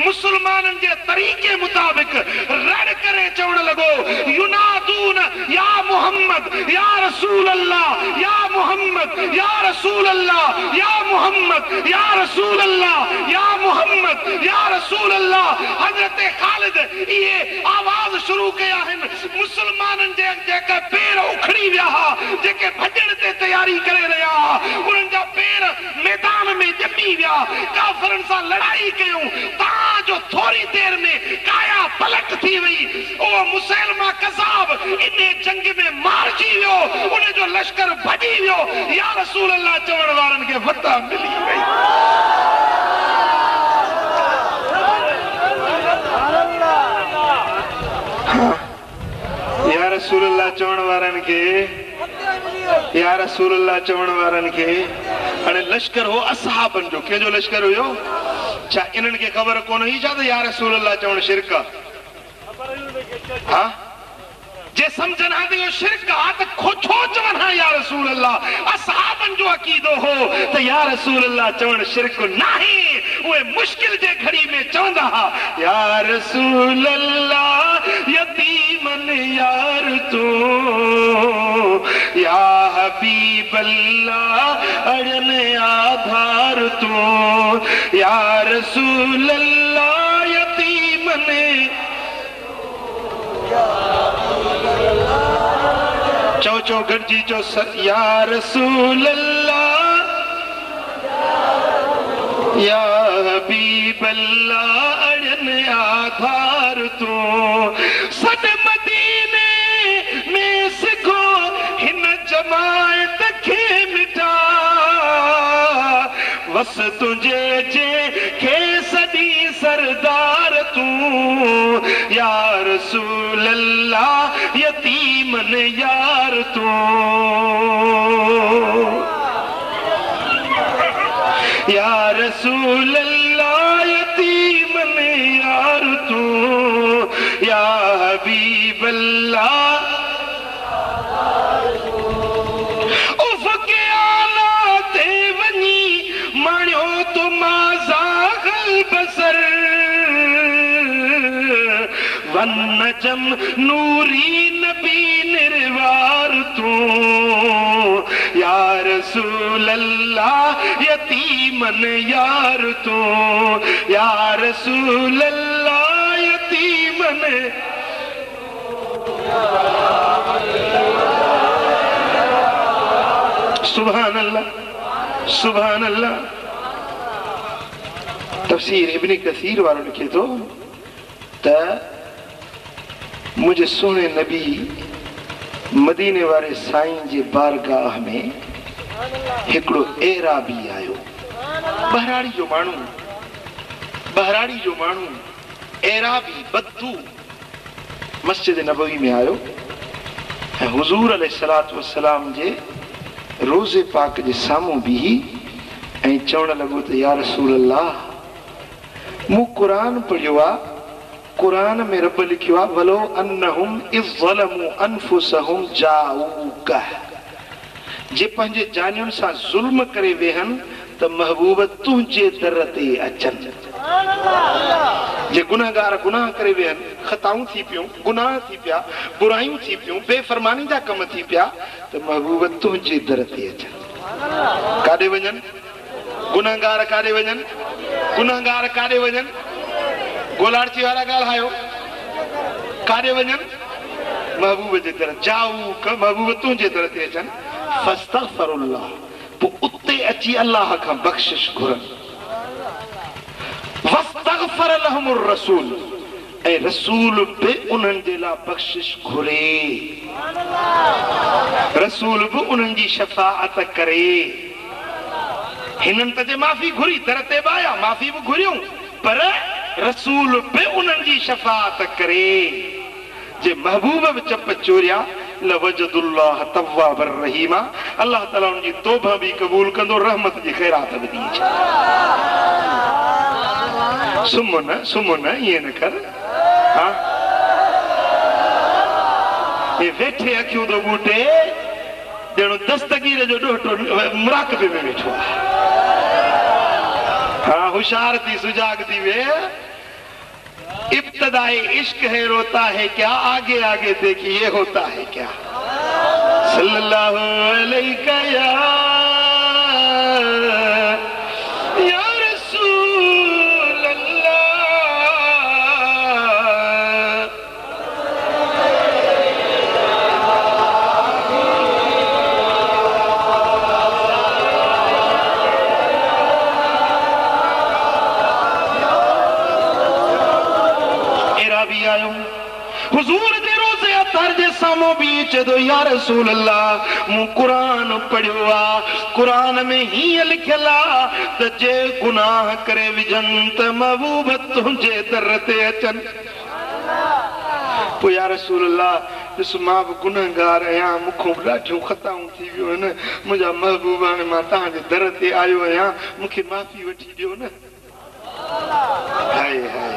मुसलमानन जे तरीके मुताबिक रड़ करे चवण लगो युनादून या मोहम्मद या रसूल अल्लाह या मोहम्मद या रसूल अल्लाह या मोहम्मद या रसूल अल्लाह या मोहम्मद या रसूल अल्लाह। हजरत खालिद ये आवाज शुरू कया हन मुसलमानन जे जेके पैर उखड़ी विया जेके भजण ते तैयारी करे रहा उन जा पैर मैदान में जमी विया काफरन सा लड़ाई कयूं ता जो थोड़ी देर में काया पलट थी वई ओ मुसलमान कज़ाब इने जंग में मारजी वियो उन जो लश्कर भजी वियो या रसूल अल्लाह चवण वारन के फतह मिली वई। या रसूल अल्लाह चवण वारन के या रसूल अल्लाह चवण वारन के अने लश्कर हो असहाबन जो के जो लश्कर हुयो छा इनन के खबर कोन ही जा या रसूल अल्लाह चवण शिरक हां जे समझन हा यो शिरक आ त खोछो चवन हा या रसूल अल्लाह असहाबन जो अकीदो हो त या रसूल अल्लाह चवण शिरक नाही ओए मुश्किल जे घड़ी में चवंदा हा या रसूल अल्लाह यतीमन यार तू या हबीब अल्लाह अड़न आधार तू या रसूल अल्लाह यतीमन चो चो गॾिजी चो या रसूल अल्लाह या हबीब अल्लाह अड़न आधार तू सद मदीने में सिखो हिन जमायत खे मिटा वस तुझे जे खे सदी सरदार तू या रसूल अल्लाह यतीमन यार तू या रसूल अल्लाह यतीमन यार तू या हबीब अल्लाह उफ़क़े आला ते वञी माणियो तो माज़ाग़ल बसर वन नजम नूरी नबी निर्वार तू या रसूल अल्लाह यतीमन यार तू या रसूल अल्लाह यतीमन सुभान अल्लाह सुभान अल्लाह। तफसीर इब्न कसीर वालों लिखे तो मुझे सोने नबी मदीने वाले साईं जे बारगाह में हिकड़ो एराबी आयो बहराड़ी जो मानू एराबी बद्दू मस्जिद नबवी में आयो हुजूर अलैहिस्सलातु वस्सलाम जे रोज़े पाक जे सामू भी ऐं चवण लगो त या रसूल अल्लाह मु कुरान पढ़ियो आ कुरान में रब लिखियो आ वलो अन्नहुम इज़ ज़लमू अनफुसहुम जाऊका जे पंहिंजे जानियुन सां ज़ुल्म करे वेहन त महबूब तुंहिंजे दर ते अचन जे गुनाहगार गुनाह करे वेहन खताऊं थी पियूं गुनाह थी पिया बुराइयूं थी पियूं बेफरमानी जा कम थी पिया त महबूब तुंहिंजे दर ते अचन काॾे वञन गुनाहगार काॾे वञन गुनाहगार काॾे वञन गोलाड़ची वारा ॻाल्हायो काॾे वञन महबूब जे दर जाऊ क महबूब तुंहिंजे दर ते अचन फस्तगफिरुल्लाह पोइ उते अची अल्लाह खां बख़्शिश घुरन वस्तगफर लहुमुर रसूल ऐं रसूल बि उन्हनि जे लाइ बख़्शिश घुरे रसूल बि उन्हनि जी शफ़ाअत करे हिननि त जे माफ़ी घुरी दर ते बि आया माफ़ी बि घुरियूं पर रसूल बि उन्हनि जी शफ़ाअत करे जे महबूब बि चप चोरिया लवजदुल्लाह तव्वाबर रहीमा अल्लाह ताला उनकी तौबा भी कबूल कंदो रहमत जी खैरात भी दी सुमन ये न कर हां ये वेठे अखियों दो बूटे जणो दस्तगीर जो डोटो मुराकबे में वेठो हां होशियार थी सुजाग थी वे इब्तदाई इश्क है रोता है क्या, आगे आगे देखिए होता है क्या। सल्लल्लाहु अलैहि या रसूल अल्लाह। एरा भी आयो हुजूर दे रोज़े अतर जे सामो भी चदो या रसूल अल्लाह मु कुरान पढ़ियो आ, कुरान में ही लिखियल आ त जे गुनाह करे विझन त महबूब तुंहिंजे दर ते अचन। पोइ या रसूल अल्लाह ॾिस मां बि गुनहगार आहियां, मूंखां बि ॾाढियूं ख़ताऊं थी वियूं आहिनि, मुंहिंजा महबूब हाणे मां तव्हांजे दर ते आयो आहियां, मूंखे माफ़ी वठी ॾियो न। हाय हाय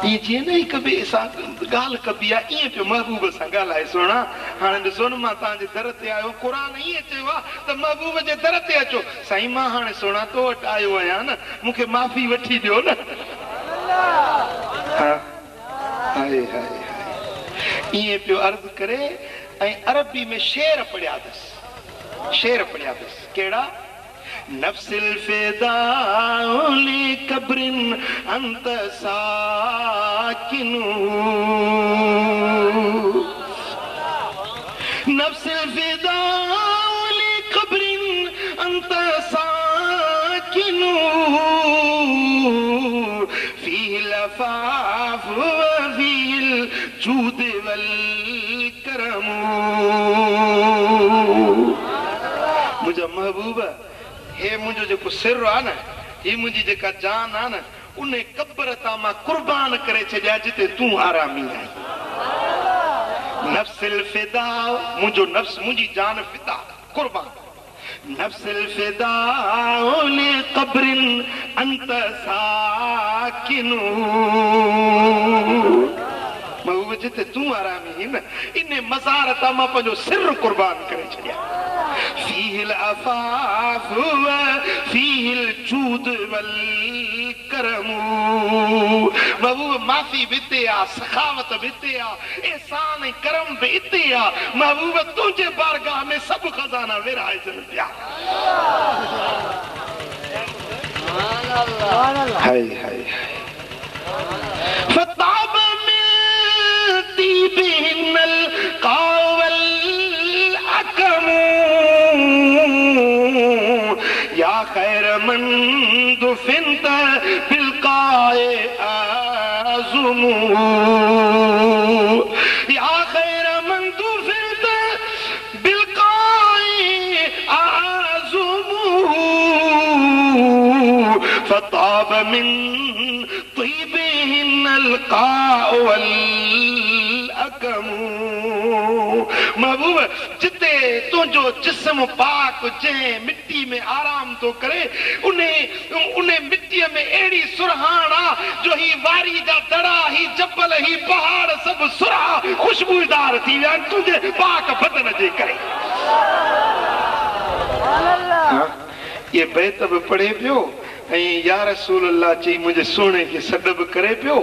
ये जीअं न हिक ॿिए सां ॻाल्हि कबी आहे ईअं पियो महबूब सां ॻाल्हाए सोना। हाणे ॾिसो न मां तव्हांजे दर ते आयो, क़ुरान ईअं चयो आहे त महबूब जे दर ते अचो। साईं मां हाणे सोना तो वटि आयो आहियां न, मूंखे माफ़ी वठी ॾियो न। हा हाय हाय ईअं पियो अर्ज़ु करे ऐं अरबी में शेर पढ़िया अथसि, शेर पढ़िया अथसि। कहिड़ा? नफ्सिल फिदाउ ली कब्रिन अंत साकिनु, नफ्सिल फिदाउ ली कब्रिन अंत साकिनु, फीहिल अफ़ाफ़ व फीहिल जूद वल करम। मुंहिंजा महबूब हे मुंहिंजो जेको सिर आहे न, ही मुंहिंजी जेका जान आहे न, उन कब्र तां मां कुर्बान करे छॾिया जिते तूं आरामी आहीं। नफ्सिल फिदा, मुंहिंजो नफ्स मुंहिंजी जान फिदा कुर्बान। नफ्सिल फिदा ले कब्रिन अंत साकिनु, महबूब जिते तूं आरामी आहीं न, इन मज़ार तां मां पंहिंजो सिर कुर्बान करे छॾिया। फीहिल अफ़ाफ़ व फीहिल जूद वल करम। महबूब माफ़ी बि हिते आहे, सखावत बि हिते आहे, एहसान ऐं करम बि हिते आहे। महबूब तुंहिंजे बारगाह में सभु खज़ाना विरहाइजनि पिया। हाय हाय फताब में तीबिनल कावल अकमू, या खैर मन दुफिनत बिलकाए आज़ुमू, या खैर मन दुफिनत बिलकाए आज़ुमू, फताब मिन तीबिहिन्नल कावल अकमू। महबूब जिते तुंहिंजो जिस्म पाक जंहिं मिट्टी में आराम तो करे, उन मिट्टीअ में अहिड़ी सुरहान आहे जो ही वारी जा दड़ा, ही जबल, ही पहाड़ सभु सुरहा खुशबूदार थी विया आहिनि तुंहिंजे पाक बदन जे करे। ये बैत बि पढ़े पियो ऐं या रसूल अल्लाह चई मुंहिंजे सोने खे सॾ बि करे पियो।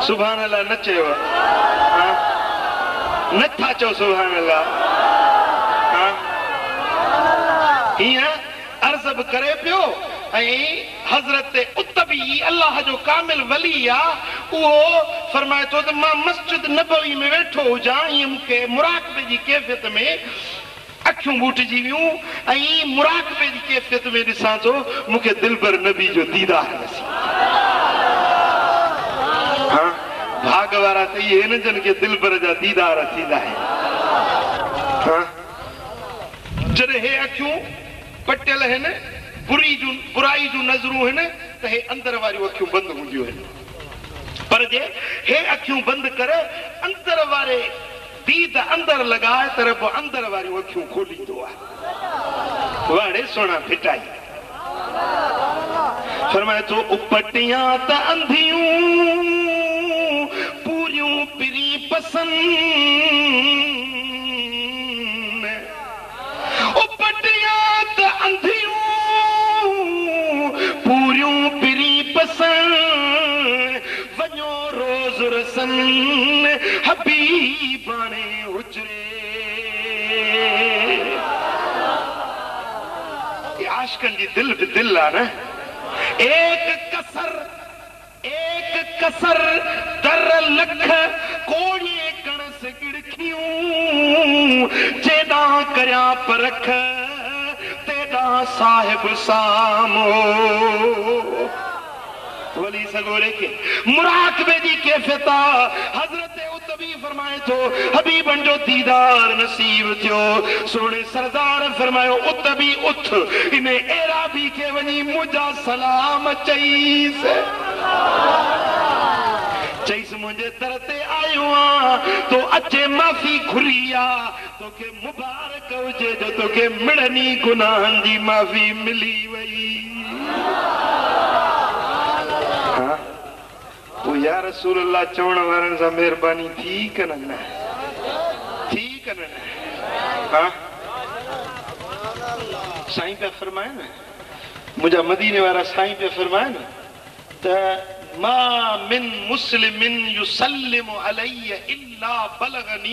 सुभान अल्लाह न चयो, नथा चओ सुभान अल्लाह। हीअं अर्ज़ बि करे पियो ऐं हज़रत उतबी अल्लाह जो कामिल वली आहे, उहो फरमाए थो त मां मस्जिद नबवी में वेठो हुजां, ईअं मूंखे मुराक़बे जी कैफ़ियत में अखियूं बूटिजी वियूं ऐं मुराक़बे जी कैफ़ियत में ॾिसां थो, मूंखे दिलबर नबी जो दीदार नसीब। हाँ भाग वारा त इहे न जिन खे दिलबर जा दीदार थींदा आहिनि। हाँ जॾहिं हे अखियूं पटियल आहिनि, बुराई जूं नज़रूं आहिनि, त हे अंदर वारियूं अखियूं बंदि हूंदियूं आहिनि, पर जे हे अखियूं बंदि करे अंदर वारे दीद अंदर लगाए तरफ अंदर वारियूं अखियूं खोलींदो आहे। वाड़े सोना फिटाई फरमाए तो उपटियां त अंधियूं पूरियूं पिरी पसंद, उपटियां त अंधियूं पूरियूं पिरी पसंद, वञो रोज़ रसन हबीबाने हुजरे। आशिकन जी दिल भी दिल आ न। एक कसर दर लख कोड़िए कणस गिड़खियूं जेदा करया परख तेदा साहिब सामो। वली सगोरे के मुराकबे जी कैफियता हजरत उतबी फरमाए थो हबीबन जो दीदार नसीब थियो। सोने सरदार फरमायो उतबी उठ इने एराबी के वनी मुझा सलाम चईस मुझे दर ते आयो आ तो अचे माफी घुरिया तो के मुबारक हुजे जो तो के मिड़नी गुनाहन जी माफी मिली वई। वो या रसूल अल्लाह चवण वारन सा मेहरबानी थी कन न थी कन न। हां साईं पे फरमाए न मुझा मदीने वाला साईं पे फरमाए न त मा मिन मुस्लिमिन युसल्लिमु अलैहि इल्ला बलगनी